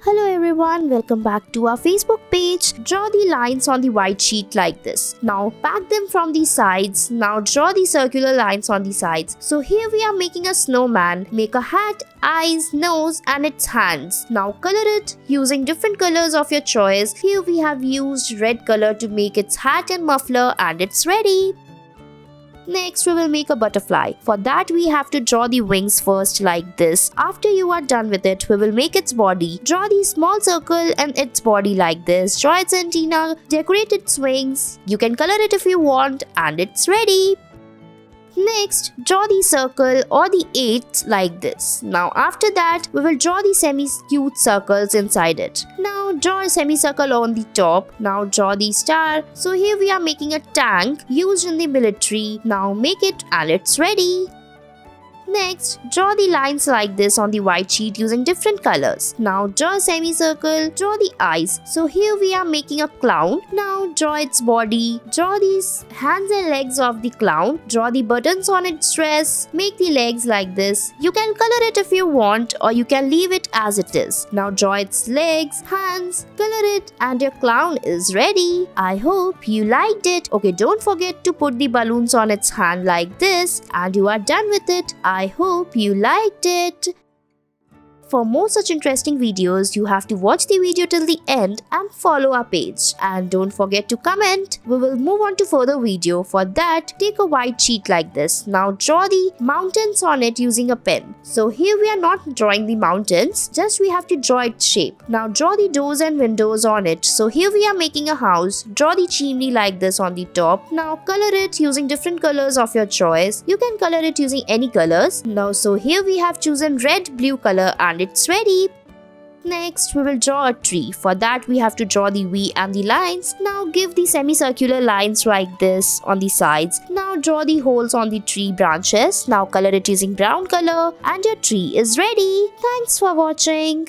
Hello everyone, welcome back to our Facebook page. Draw the lines on the white sheet like this. Now pack them from the sides. Now draw the circular lines on the sides. So here we are making a snowman. Make a hat, eyes, nose and its hands. Now color it using different colors of your choice. Here we have used red color to make its hat and muffler and it's ready. Next, we will make a butterfly. For that, we have to draw the wings first like this. After you are done with it, we will make its body. Draw the small circle and its body like this. Draw its antenna, decorate its wings. You can color it if you want and it's ready. Next, draw the circle or the 8 like this. Now after that, we will draw the semi-cute circles inside it. Now draw a semicircle on the top. Now draw the star. So here we are making a tank used in the military. Now make it and it's ready. Next, draw the lines like this on the white sheet using different colors. Now draw a semicircle, draw the eyes. So here we are making a clown. Now draw its body, draw these hands and legs of the clown, draw the buttons on its dress, make the legs like this. You can color it if you want or you can leave it as it is. Now draw its legs, hands, color it and your clown is ready. I hope you liked it. Okay, don't forget to put the balloons on its hand like this and you are done with it. I hope you liked it. For more such interesting videos, you have to watch the video till the end and follow our page. And don't forget to comment. We will move on to further video. For that, take a white sheet like this. Now draw the mountains on it using a pen. So here we are not drawing the mountains, just we have to draw its shape. Now draw the doors and windows on it. So here we are making a house. Draw the chimney like this on the top. Now color it using different colors of your choice. You can color it using any colors. Now so here we have chosen red, blue color and it's ready. Next, we will draw a tree. For that, we have to draw the V and the lines. Now give the semicircular lines like this on the sides. Now draw the holes on the tree branches. Now color it using brown color and your tree is ready. Thanks for watching.